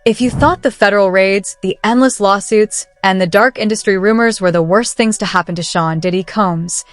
If you thought the federal raids, the endless lawsuits, and the dark industry rumors were the worst things to happen to Sean Diddy Combs,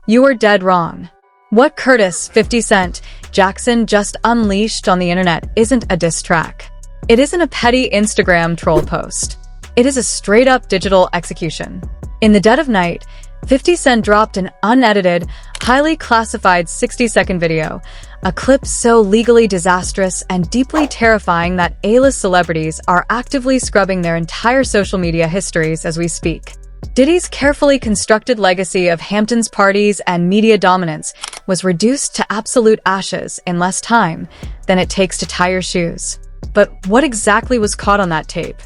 you were dead wrong. What Curtis 50 Cent Jackson just unleashed on the internet isn't a diss track. It isn't a petty Instagram troll post. It is a straight-up digital execution. In the dead of night, 50 Cent dropped an unedited, highly classified 60-second video, a clip so legally disastrous and deeply terrifying that A-list celebrities are actively scrubbing their entire social media histories as we speak. Diddy's carefully constructed legacy of Hamptons parties and media dominance was reduced to absolute ashes in less time than it takes to tie your shoes. But what exactly was caught on that tape?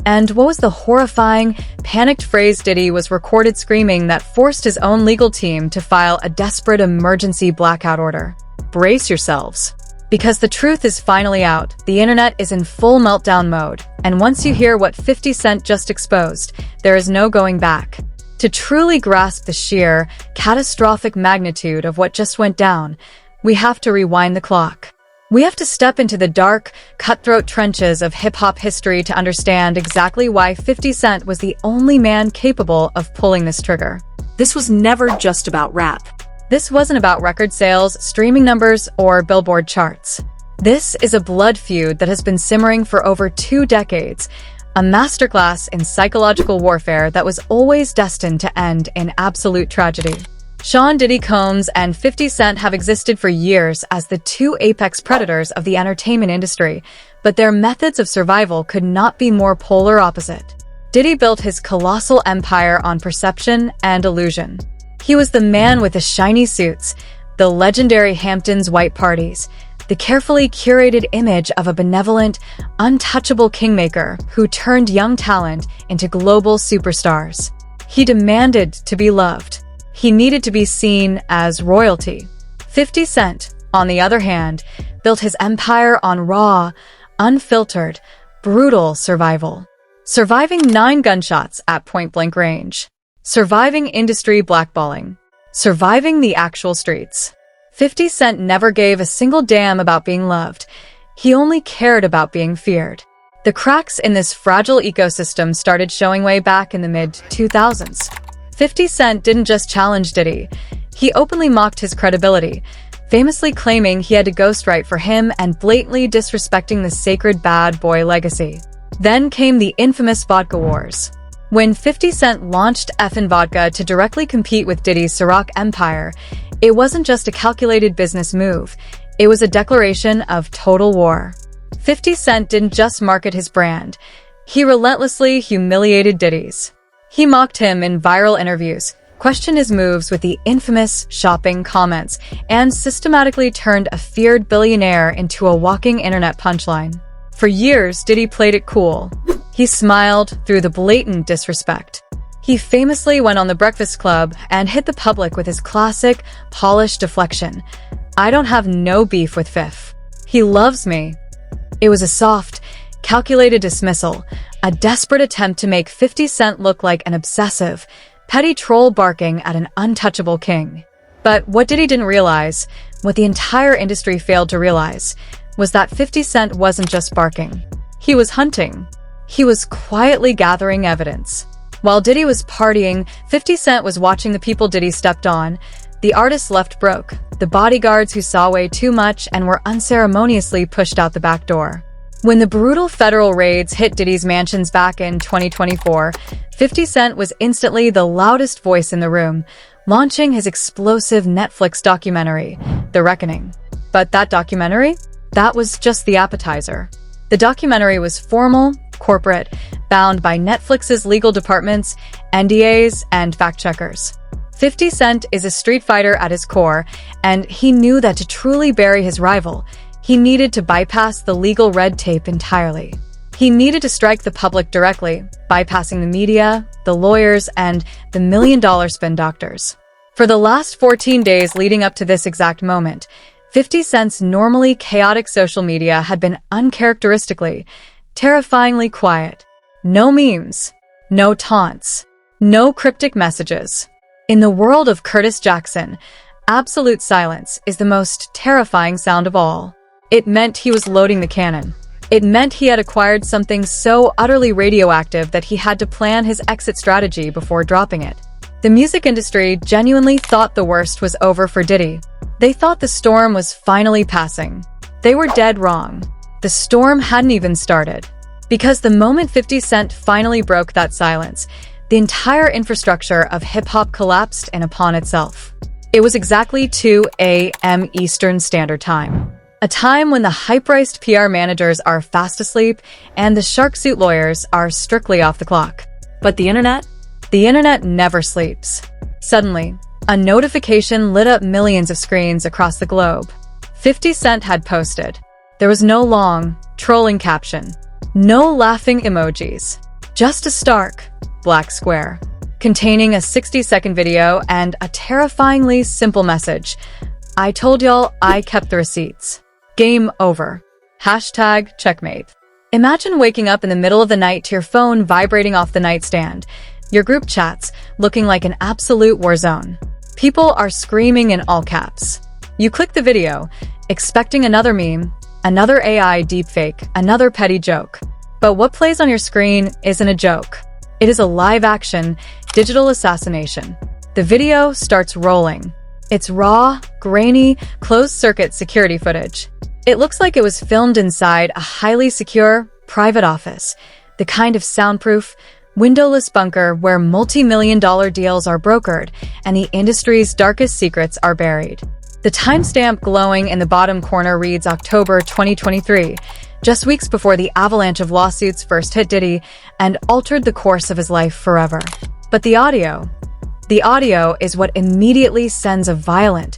And what was the horrifying, panicked phrase Diddy was recorded screaming that forced his own legal team to file a desperate emergency blackout order? Brace yourselves. Because the truth is finally out, the internet is in full meltdown mode, and once you hear what 50 Cent just exposed, there is no going back. To truly grasp the sheer, catastrophic magnitude of what just went down, we have to rewind the clock. We have to step into the dark, cutthroat trenches of hip-hop history to understand exactly why 50 Cent was the only man capable of pulling this trigger. This was never just about rap. This wasn't about record sales, streaming numbers, or Billboard charts. This is a blood feud that has been simmering for over 2 decades, a masterclass in psychological warfare that was always destined to end in absolute tragedy. Sean Diddy Combs and 50 Cent have existed for years as the two apex predators of the entertainment industry, but their methods of survival could not be more polar opposite. Diddy built his colossal empire on perception and illusion. He was the man with the shiny suits, the legendary Hamptons white parties, the carefully curated image of a benevolent, untouchable kingmaker who turned young talent into global superstars. He demanded to be loved. He needed to be seen as royalty. 50 Cent, on the other hand, built his empire on raw, unfiltered, brutal survival. Surviving 9 gunshots at point-blank range. Surviving industry blackballing. Surviving the actual streets. 50 Cent never gave a single damn about being loved. He only cared about being feared. The cracks in this fragile ecosystem started showing way back in the mid-2000s. 50 Cent didn't just challenge Diddy. He openly mocked his credibility, famously claiming he had to ghostwrite for him and blatantly disrespecting the sacred bad boy legacy. Then came the infamous vodka wars. When 50 Cent launched Effin' Vodka to directly compete with Diddy's Ciroc empire, it wasn't just a calculated business move, it was a declaration of total war. 50 Cent didn't just market his brand, he relentlessly humiliated Diddy's. He mocked him in viral interviews, questioned his moves with the infamous shopping comments, and systematically turned a feared billionaire into a walking internet punchline. For years, Diddy played it cool. He smiled through the blatant disrespect. He famously went on The Breakfast Club and hit the public with his classic, polished deflection. "I don't have no beef with Fif. He loves me." It was a soft, calculated dismissal, a desperate attempt to make 50 Cent look like an obsessive, petty troll barking at an untouchable king. But what Diddy didn't realize, what the entire industry failed to realize, was that 50 Cent wasn't just barking. He was hunting. He was quietly gathering evidence. While Diddy was partying, 50 Cent was watching the people Diddy stepped on, the artists left broke, the bodyguards who saw way too much and were unceremoniously pushed out the back door. When the brutal federal raids hit Diddy's mansions back in 2024, 50 Cent was instantly the loudest voice in the room, launching his explosive Netflix documentary, The Reckoning. But that documentary? That was just the appetizer. The documentary was formal, corporate, bound by Netflix's legal departments, NDAs, and fact-checkers. 50 Cent is a street fighter at his core, and he knew that to truly bury his rival, he needed to bypass the legal red tape entirely. He needed to strike the public directly, bypassing the media, the lawyers, and the million-dollar spin doctors. For the last 14 days leading up to this exact moment, 50 Cent's normally chaotic social media had been uncharacteristically, terrifyingly quiet. No memes, no taunts, no cryptic messages. In the world of Curtis Jackson, absolute silence is the most terrifying sound of all. It meant he was loading the cannon. It meant he had acquired something so utterly radioactive that he had to plan his exit strategy before dropping it. The music industry genuinely thought the worst was over for Diddy. They thought the storm was finally passing. They were dead wrong. The storm hadn't even started. Because the moment 50 Cent finally broke that silence, the entire infrastructure of hip-hop collapsed in upon itself. It was exactly 2 a.m. Eastern Standard Time. A time when the hype-riced PR managers are fast asleep and the shark suit lawyers are strictly off the clock. But the internet? The internet never sleeps. Suddenly, a notification lit up millions of screens across the globe. 50 Cent had posted. There was no long, trolling caption. No laughing emojis. Just a stark, black square, containing a 60-second video and a terrifyingly simple message. I told y'all I kept the receipts. Game over. Hashtag checkmate. Imagine waking up in the middle of the night to your phone vibrating off the nightstand. Your group chats looking like an absolute war zone. People are screaming in all caps. You click the video, expecting another meme, another AI deepfake, another petty joke. But what plays on your screen isn't a joke. It is a live-action, digital assassination. The video starts rolling. It's raw, grainy, closed-circuit security footage. It looks like it was filmed inside a highly secure, private office, the kind of soundproof, windowless bunker where multi-million-dollar deals are brokered and the industry's darkest secrets are buried. The timestamp glowing in the bottom corner reads October 2023, just weeks before the avalanche of lawsuits first hit Diddy and altered the course of his life forever. But the audio is what immediately sends a violent,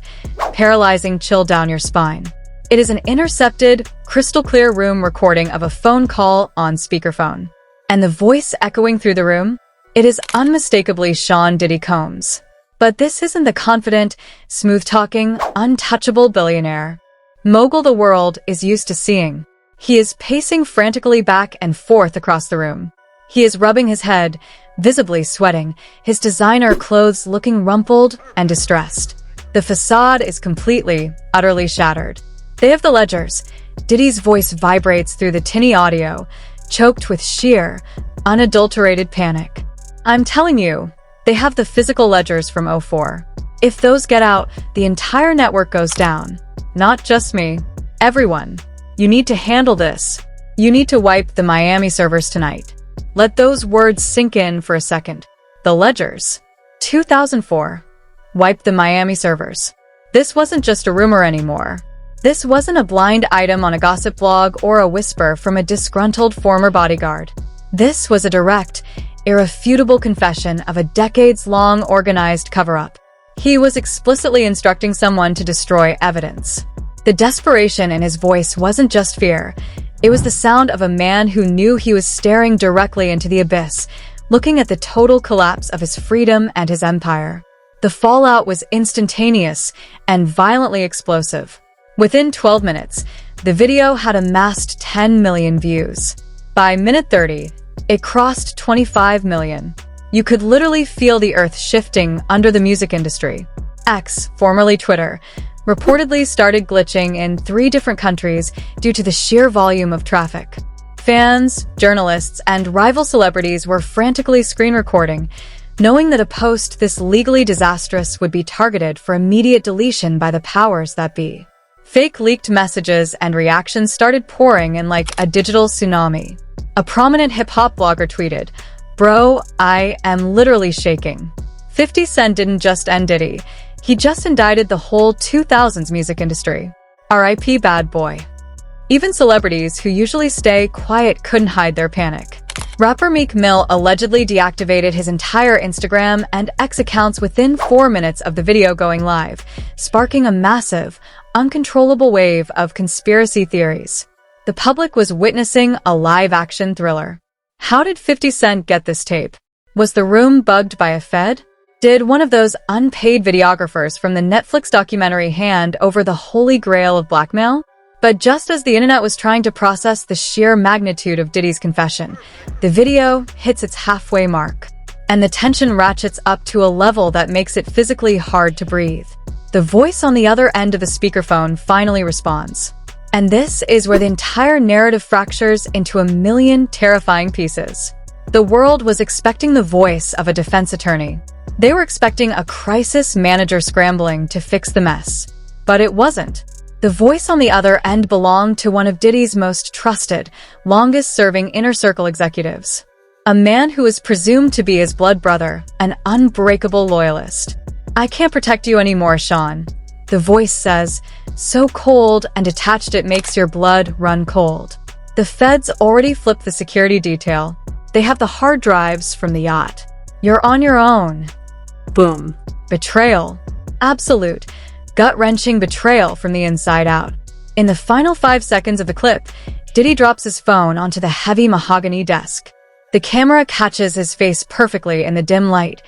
paralyzing chill down your spine. It is an intercepted, crystal-clear room recording of a phone call on speakerphone. And the voice echoing through the room? It is unmistakably Sean Diddy Combs. But this isn't the confident, smooth-talking, untouchable billionaire mogul the world is used to seeing. He is pacing frantically back and forth across the room. He is rubbing his head, visibly sweating, his designer clothes looking rumpled and distressed. The facade is completely, utterly shattered. They have the ledgers. Diddy's voice vibrates through the tinny audio, choked with sheer, unadulterated panic. I'm telling you, they have the physical ledgers from '04. If those get out, the entire network goes down. Not just me. Everyone. You need to handle this. You need to wipe the Miami servers tonight. Let those words sink in for a second. The ledgers. 2004. Wipe the Miami servers. This wasn't just a rumor anymore. This wasn't a blind item on a gossip blog or a whisper from a disgruntled former bodyguard. This was a direct, irrefutable confession of a decades-long organized cover-up. He was explicitly instructing someone to destroy evidence. The desperation in his voice wasn't just fear. It was the sound of a man who knew he was staring directly into the abyss, looking at the total collapse of his freedom and his empire. The fallout was instantaneous and violently explosive. Within 12 minutes, the video had amassed 10 million views. By minute 30, it crossed 25 million. You could literally feel the earth shifting under the music industry. X, formerly Twitter, reportedly started glitching in 3 different countries due to the sheer volume of traffic. Fans, journalists, and rival celebrities were frantically screen recording, knowing that a post this legally disastrous would be targeted for immediate deletion by the powers that be. Fake leaked messages and reactions started pouring in like a digital tsunami. A prominent hip-hop blogger tweeted, "Bro, I am literally shaking." 50 Cent didn't just end Diddy. He just indicted the whole 2000s music industry. R.I.P. Bad Boy. Even celebrities who usually stay quiet couldn't hide their panic. Rapper Meek Mill allegedly deactivated his entire Instagram and X accounts within 4 minutes of the video going live, sparking a massive, uncontrollable wave of conspiracy theories. The public was witnessing a live-action thriller. How did 50 Cent get this tape? Was the room bugged by a Fed? Did one of those unpaid videographers from the Netflix documentary hand over the holy grail of blackmail? But just as the internet was trying to process the sheer magnitude of Diddy's confession, the video hits its halfway mark, and the tension ratchets up to a level that makes it physically hard to breathe. The voice on the other end of the speakerphone finally responds. And this is where the entire narrative fractures into a million terrifying pieces. The world was expecting the voice of a defense attorney. They were expecting a crisis manager scrambling to fix the mess. But it wasn't. The voice on the other end belonged to one of Diddy's most trusted, longest-serving inner circle executives. A man who is presumed to be his blood brother, an unbreakable loyalist. "I can't protect you anymore, Sean," the voice says, so cold and detached it makes your blood run cold. The feds already flipped the security detail. They have the hard drives from the yacht. You're on your own. Boom. Betrayal. Absolute, gut-wrenching betrayal from the inside out. In the final 5 seconds of the clip, Diddy drops his phone onto the heavy mahogany desk. The camera catches his face perfectly in the dim light,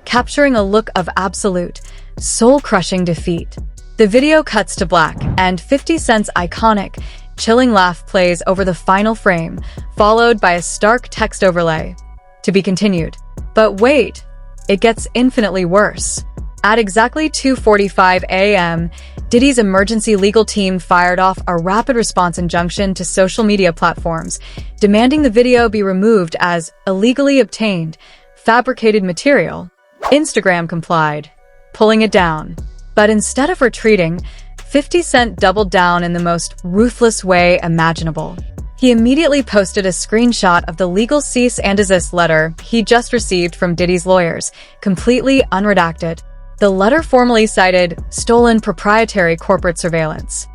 capturing a look of absolute, soul-crushing defeat. The video cuts to black, and 50 Cent's iconic, chilling laugh plays over the final frame, followed by a stark text overlay. To be continued. But wait, it gets infinitely worse. At exactly 2:45 a.m., Diddy's emergency legal team fired off a rapid response injunction to social media platforms, demanding the video be removed as illegally obtained, fabricated material. Instagram complied, pulling it down. But instead of retreating, 50 Cent doubled down in the most ruthless way imaginable. He immediately posted a screenshot of the legal cease and desist letter he just received from Diddy's lawyers, completely unredacted. The letter formally cited stolen proprietary corporate surveillance.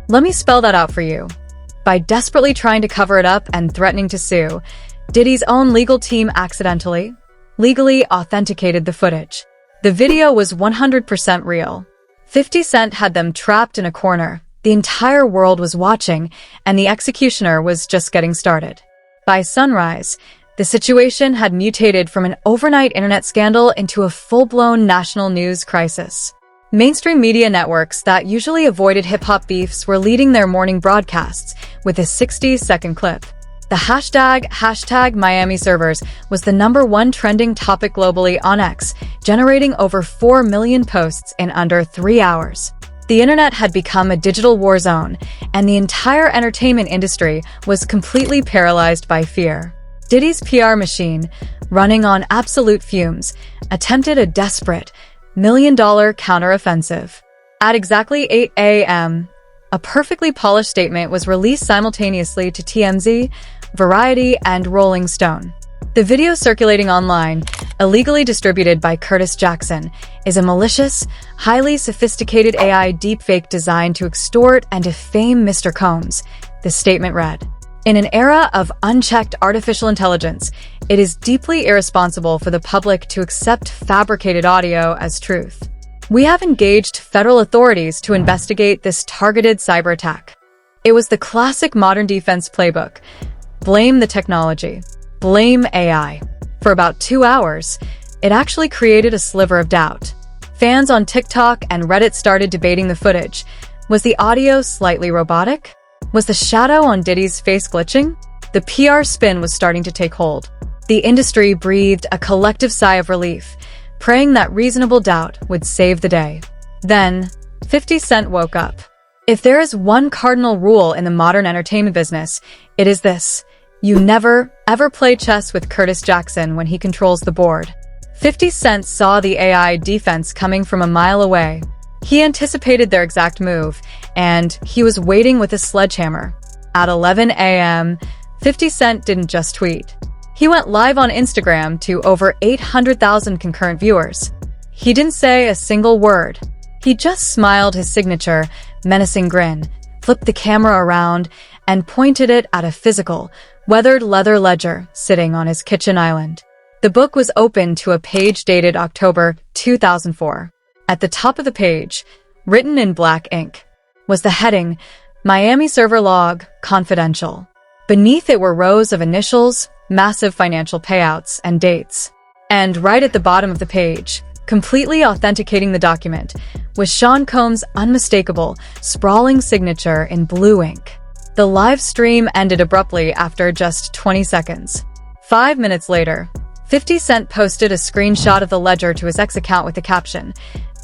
Let me spell that out for you. By desperately trying to cover it up and threatening to sue, Diddy's own legal team accidentally, legally authenticated the footage. The video was 100% real. 50 Cent had them trapped in a corner. The entire world was watching, and the executioner was just getting started. By sunrise, the situation had mutated from an overnight internet scandal into a full-blown national news crisis. Mainstream media networks that usually avoided hip-hop beefs were leading their morning broadcasts with a 60-second clip. The hashtag Miami servers was the #1 trending topic globally on X, generating over 4 million posts in under 3 hours. The internet had become a digital war zone, and the entire entertainment industry was completely paralyzed by fear. Diddy's PR machine, running on absolute fumes, attempted a desperate, million-dollar counteroffensive. At exactly 8 a.m., a perfectly polished statement was released simultaneously to TMZ, Variety, and Rolling Stone. The video circulating online, illegally distributed by Curtis Jackson, is a malicious, highly sophisticated AI deepfake designed to extort and defame Mr. Combs, the statement read. In an era of unchecked artificial intelligence, it is deeply irresponsible for the public to accept fabricated audio as truth. We have engaged federal authorities to investigate this targeted cyber attack. It was the classic modern defense playbook. Blame the technology. Blame AI. For about 2 hours, it actually created a sliver of doubt. Fans on TikTok and Reddit started debating the footage. Was the audio slightly robotic? Was the shadow on Diddy's face glitching? The PR spin was starting to take hold. The industry breathed a collective sigh of relief, praying that reasonable doubt would save the day. Then, 50 Cent woke up. If there is one cardinal rule in the modern entertainment business, it is this. You never, ever play chess with Curtis Jackson when he controls the board. 50 Cent saw the AI defense coming from a mile away. He anticipated their exact move, and he was waiting with a sledgehammer. At 11 a.m., 50 Cent didn't just tweet. He went live on Instagram to over 800,000 concurrent viewers. He didn't say a single word. He just smiled his signature, menacing grin, flipped the camera around, and pointed it at a physical, weathered leather ledger sitting on his kitchen island. The book was open to a page dated October 2004. At the top of the page, written in black ink, was the heading, Miami Server Log, Confidential. Beneath it were rows of initials, massive financial payouts, and dates. And right at the bottom of the page, completely authenticating the document, was Sean Combs' unmistakable, sprawling signature in blue ink. The live stream ended abruptly after just 20 seconds. 5 minutes later, 50 Cent posted a screenshot of the ledger to his X account with the caption,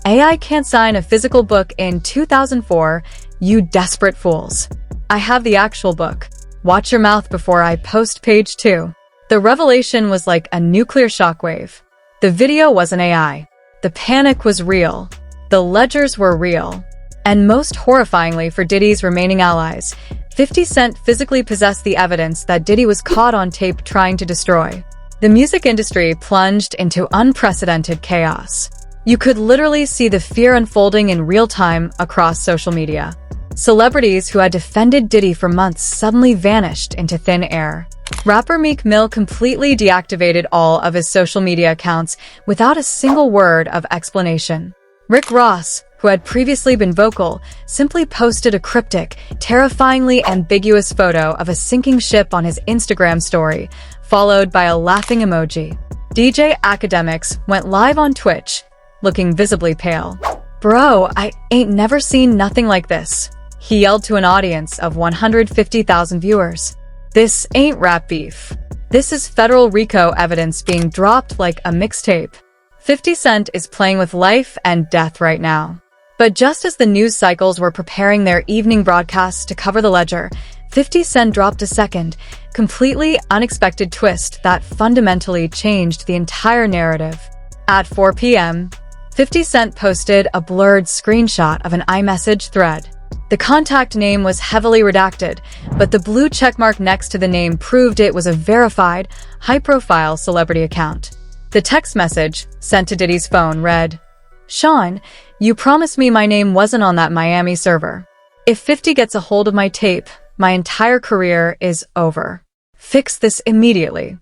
AI can't sign a physical book in 2004, you desperate fools. I have the actual book. Watch your mouth before I post page 2. The revelation was like a nuclear shockwave. The video wasn't AI. The panic was real. The ledgers were real. And most horrifyingly for Diddy's remaining allies, 50 Cent physically possessed the evidence that Diddy was caught on tape trying to destroy. The music industry plunged into unprecedented chaos. You could literally see the fear unfolding in real time across social media. Celebrities who had defended Diddy for months suddenly vanished into thin air. Rapper Meek Mill completely deactivated all of his social media accounts without a single word of explanation. Rick Ross, who had previously been vocal, simply posted a cryptic, terrifyingly ambiguous photo of a sinking ship on his Instagram story, followed by a laughing emoji. DJ Academics went live on Twitch, looking visibly pale. "Bro, I ain't never seen nothing like this," he yelled to an audience of 150,000 viewers. "This ain't rap beef. This is federal RICO evidence being dropped like a mixtape." 50 Cent is playing with life and death right now. But just as the news cycles were preparing their evening broadcasts to cover the ledger, 50 Cent dropped a second, completely unexpected twist that fundamentally changed the entire narrative. At 4 p.m., 50 Cent posted a blurred screenshot of an iMessage thread. The contact name was heavily redacted, but the blue checkmark next to the name proved it was a verified, high-profile celebrity account. The text message, sent to Diddy's phone, read, "Sean, you promised me my name wasn't on that Miami server. If 50 gets a hold of my tape, my entire career is over. Fix this immediately."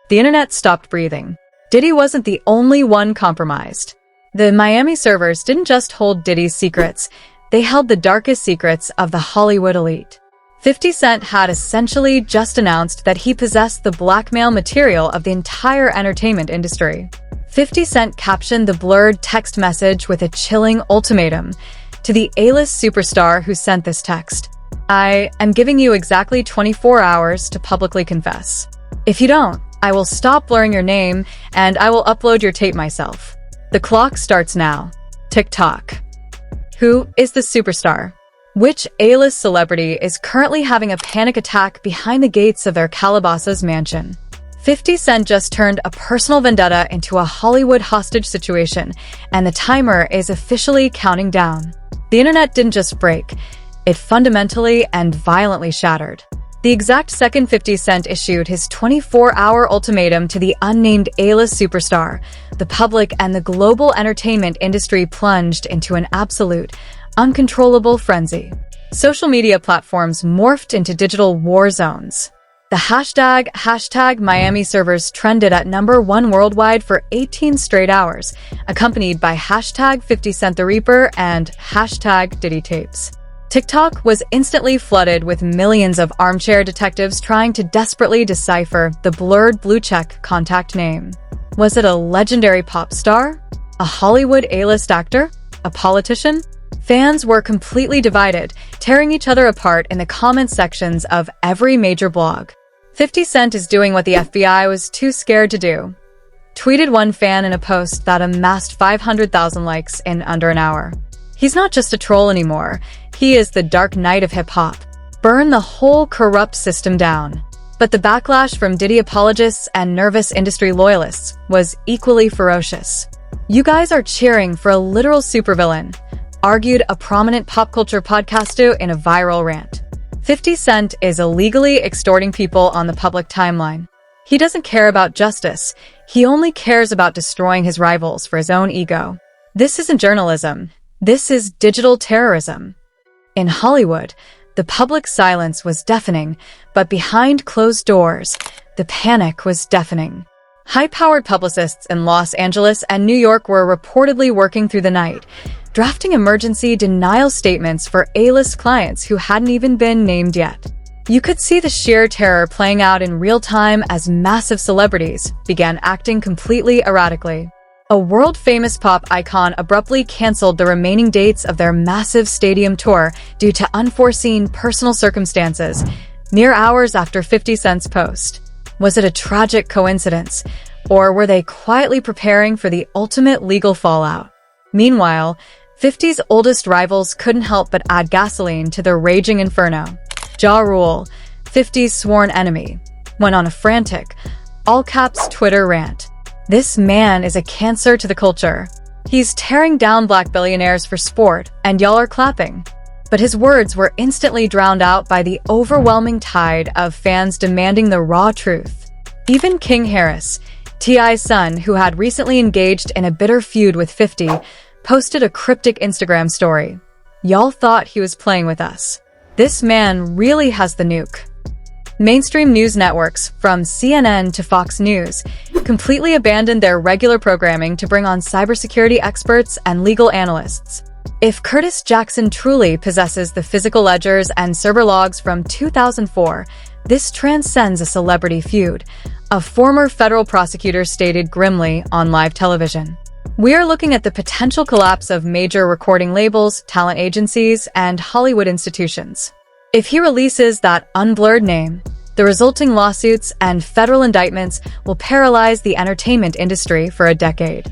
The internet stopped breathing. Diddy wasn't the only one compromised. The Miami servers didn't just hold Diddy's secrets, they held the darkest secrets of the Hollywood elite. 50 Cent had essentially just announced that he possessed the blackmail material of the entire entertainment industry. 50 Cent captioned the blurred text message with a chilling ultimatum to the A-list superstar who sent this text. "I am giving you exactly 24 hours to publicly confess. If you don't, I will stop blurring your name and I will upload your tape myself. The clock starts now." TikTok. Who is the superstar? Which A-list celebrity is currently having a panic attack behind the gates of their Calabasas mansion? 50 Cent just turned a personal vendetta into a Hollywood hostage situation, and the timer is officially counting down. The internet didn't just break, it fundamentally and violently shattered. The exact second 50 Cent issued his 24-hour ultimatum to the unnamed A-list superstar, the public and the global entertainment industry plunged into an absolute, uncontrollable frenzy. Social media platforms morphed into digital war zones. The hashtag Miami servers trended at #1 worldwide for 18 straight hours, accompanied by hashtag 50 Cent the Reaper and hashtag Diddy Tapes. TikTok was instantly flooded with millions of armchair detectives trying to desperately decipher the blurred blue-check contact name. Was it a legendary pop star? A Hollywood A-list actor? A politician? Fans were completely divided, tearing each other apart in the comment sections of every major blog. 50 Cent is doing what the FBI was too scared to do, tweeted one fan in a post that amassed 500,000 likes in under an hour. He's not just a troll anymore. He is the Dark Knight of hip-hop. Burn the whole corrupt system down. But the backlash from Diddy apologists and nervous industry loyalists was equally ferocious. "You guys are cheering for a literal supervillain," argued a prominent pop culture podcaster in a viral rant. 50 Cent is illegally extorting people on the public timeline. He doesn't care about justice. He only cares about destroying his rivals for his own ego. This isn't journalism. This is digital terrorism. In Hollywood, the public silence was deafening, but behind closed doors, the panic was deafening. High-powered publicists in Los Angeles and New York were reportedly working through the night, drafting emergency denial statements for A-list clients who hadn't even been named yet. You could see the sheer terror playing out in real time as massive celebrities began acting completely erratically. A world-famous pop icon abruptly canceled the remaining dates of their massive stadium tour due to unforeseen personal circumstances, mere hours after 50 Cent's post. Was it a tragic coincidence, or were they quietly preparing for the ultimate legal fallout? Meanwhile, 50's oldest rivals couldn't help but add gasoline to the raging inferno. Ja Rule, 50's sworn enemy, went on a frantic, all-caps Twitter rant. This man is a cancer to the culture. He's tearing down black billionaires for sport, and y'all are clapping. But his words were instantly drowned out by the overwhelming tide of fans demanding the raw truth. Even King Harris, T.I.'s son, who had recently engaged in a bitter feud with 50, posted a cryptic Instagram story. Y'all thought he was playing with us. This man really has the nuke. Mainstream news networks, from CNN to Fox News, completely abandoned their regular programming to bring on cybersecurity experts and legal analysts. If Curtis Jackson truly possesses the physical ledgers and server logs from 2004, this transcends a celebrity feud, a former federal prosecutor stated grimly on live television. We are looking at the potential collapse of major recording labels, talent agencies, and Hollywood institutions. If he releases that unblurred name, the resulting lawsuits and federal indictments will paralyze the entertainment industry for a decade.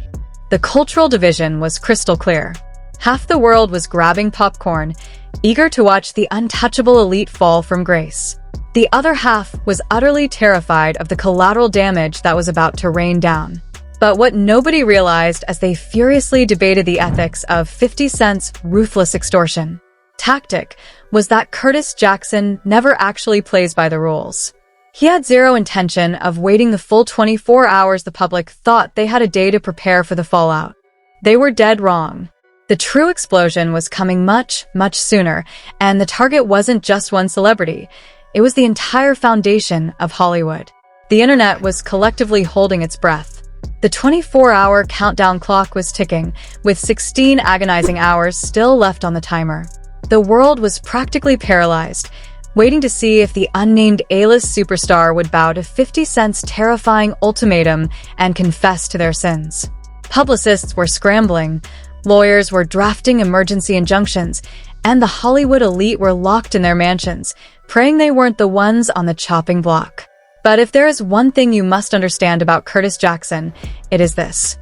The cultural division was crystal clear. Half the world was grabbing popcorn, eager to watch the untouchable elite fall from grace. The other half was utterly terrified of the collateral damage that was about to rain down. But what nobody realized as they furiously debated the ethics of 50 Cent's ruthless extortion tactic was that Curtis Jackson never actually plays by the rules. He had zero intention of waiting the full 24 hours the public thought they had a day to prepare for the fallout. They were dead wrong. The true explosion was coming much, much sooner, and the target wasn't just one celebrity. It was the entire foundation of Hollywood. The internet was collectively holding its breath. The 24-hour countdown clock was ticking, with 16 agonizing hours still left on the timer. The world was practically paralyzed, waiting to see if the unnamed A-list superstar would bow to 50 Cent's terrifying ultimatum and confess to their sins. Publicists were scrambling, lawyers were drafting emergency injunctions, and the Hollywood elite were locked in their mansions, praying they weren't the ones on the chopping block. But if there is one thing you must understand about Curtis Jackson, it is this.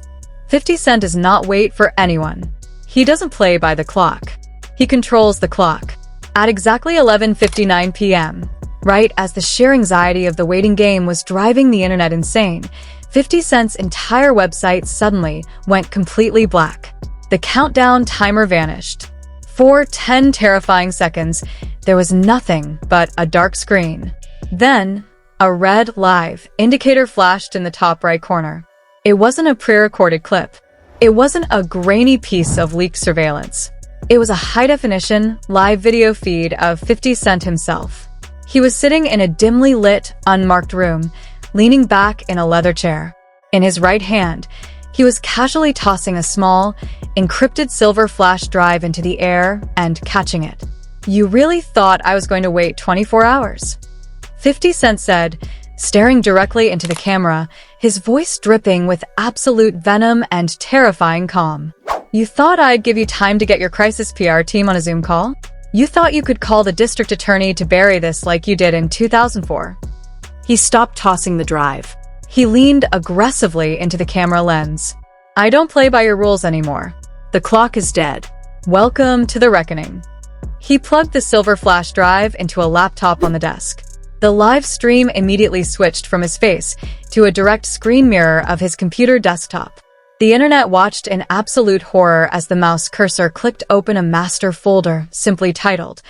50 Cent does not wait for anyone. He doesn't play by the clock. He controls the clock. At exactly 11:59 p.m., right as the sheer anxiety of the waiting game was driving the internet insane, 50 Cent's entire website suddenly went completely black. The countdown timer vanished. For 10 terrifying seconds, there was nothing but a dark screen. Then, a red live indicator flashed in the top right corner. It wasn't a pre-recorded clip. It wasn't a grainy piece of leaked surveillance. It was a high-definition, live video feed of 50 Cent himself. He was sitting in a dimly lit, unmarked room, leaning back in a leather chair. In his right hand, he was casually tossing a small, encrypted silver flash drive into the air and catching it. "You really thought I was going to wait 24 hours?" 50 Cent said, staring directly into the camera, his voice dripping with absolute venom and terrifying calm. "You thought I'd give you time to get your crisis PR team on a Zoom call? You thought you could call the district attorney to bury this like you did in 2004. He stopped tossing the drive. He leaned aggressively into the camera lens. "I don't play by your rules anymore. The clock is dead. Welcome to the reckoning." He plugged the silver flash drive into a laptop on the desk. The live stream immediately switched from his face to a direct screen mirror of his computer desktop. The internet watched in absolute horror as the mouse cursor clicked open a master folder simply titled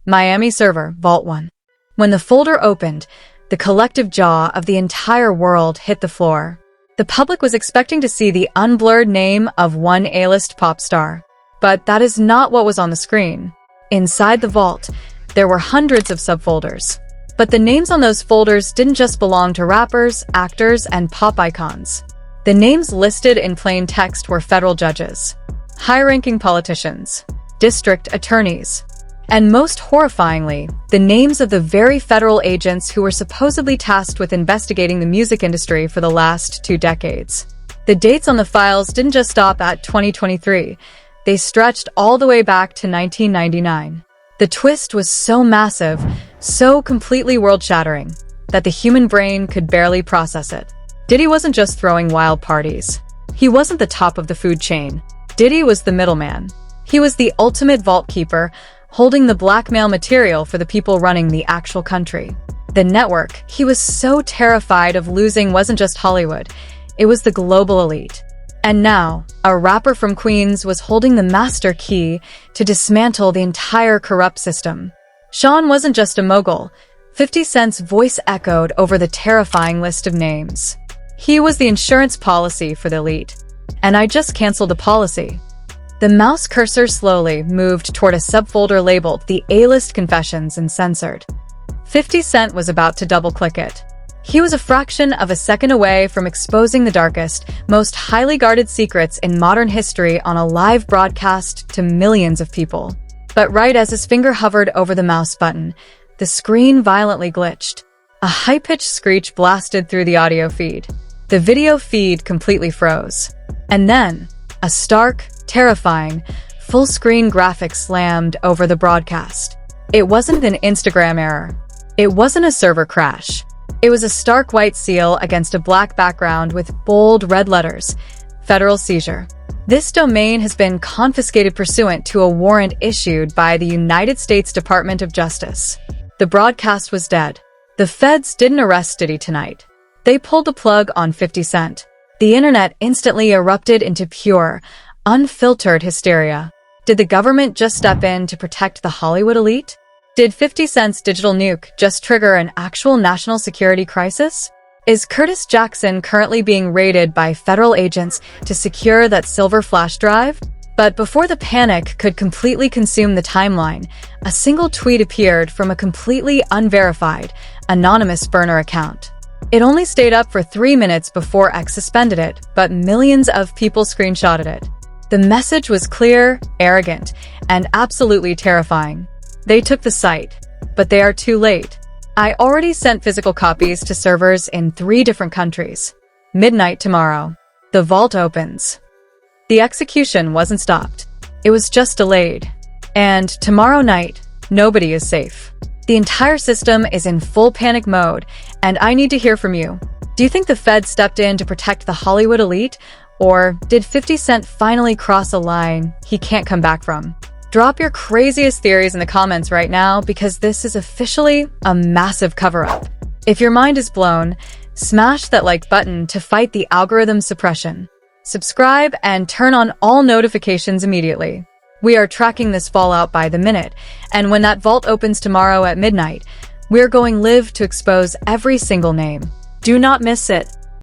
Miami Server Vault 1. When the folder opened, the collective jaw of the entire world hit the floor. The public was expecting to see the unblurred name of one A-list pop star. But that is not what was on the screen. Inside the vault, there were hundreds of subfolders. But the names on those folders didn't just belong to rappers, actors, and pop icons. The names listed in plain text were federal judges, high-ranking politicians, district attorneys, and most horrifyingly, the names of the very federal agents who were supposedly tasked with investigating the music industry for the last 2 decades. The dates on the files didn't just stop at 2023, they stretched all the way back to 1999. The twist was so massive, so completely world-shattering, that the human brain could barely process it. Diddy wasn't just throwing wild parties. He wasn't the top of the food chain. Diddy was the middleman. He was the ultimate vault keeper, holding the blackmail material for the people running the actual country. The network he was so terrified of losing wasn't just Hollywood, it was the global elite. And now, a rapper from Queens was holding the master key to dismantle the entire corrupt system. Sean wasn't just a mogul. 50 Cent's voice echoed over the terrifying list of names. He was the insurance policy for the elite. And I just canceled the policy. The mouse cursor slowly moved toward a subfolder labeled The A-List Confessions and censored. 50 Cent was about to double-click it. He was a fraction of a second away from exposing the darkest, most highly guarded secrets in modern history on a live broadcast to millions of people. But right as his finger hovered over the mouse button, the screen violently glitched. A high-pitched screech blasted through the audio feed. The video feed completely froze. And then, a stark, terrifying, full-screen graphic slammed over the broadcast. It wasn't an Instagram error. It wasn't a server crash. It was a stark white seal against a black background with bold red letters. Federal seizure. This domain has been confiscated pursuant to a warrant issued by the United States Department of Justice. The broadcast was dead. The feds didn't arrest Diddy tonight. They pulled the plug on 50 Cent. The internet instantly erupted into pure, unfiltered hysteria. Did the government just step in to protect the Hollywood elite? Did 50 Cent's digital nuke just trigger an actual national security crisis? Is Curtis Jackson currently being raided by federal agents to secure that silver flash drive? But before the panic could completely consume the timeline, a single tweet appeared from a completely unverified, anonymous burner account. It only stayed up for 3 minutes before X suspended it, but millions of people screenshotted it. The message was clear, arrogant, and absolutely terrifying. They took the site, but they are too late. I already sent physical copies to servers in 3 different countries. Midnight tomorrow. The vault opens. The execution wasn't stopped. It was just delayed. And tomorrow night, nobody is safe. The entire system is in full panic mode, and I need to hear from you. Do you think the Fed stepped in to protect the Hollywood elite? Or did 50 Cent finally cross a line he can't come back from? Drop your craziest theories in the comments right now, because this is officially a massive cover-up. If your mind is blown, smash that like button to fight the algorithm suppression. Subscribe and turn on all notifications immediately. We are tracking this fallout by the minute, and when that vault opens tomorrow at midnight, we're going live to expose every single name. Do not miss it.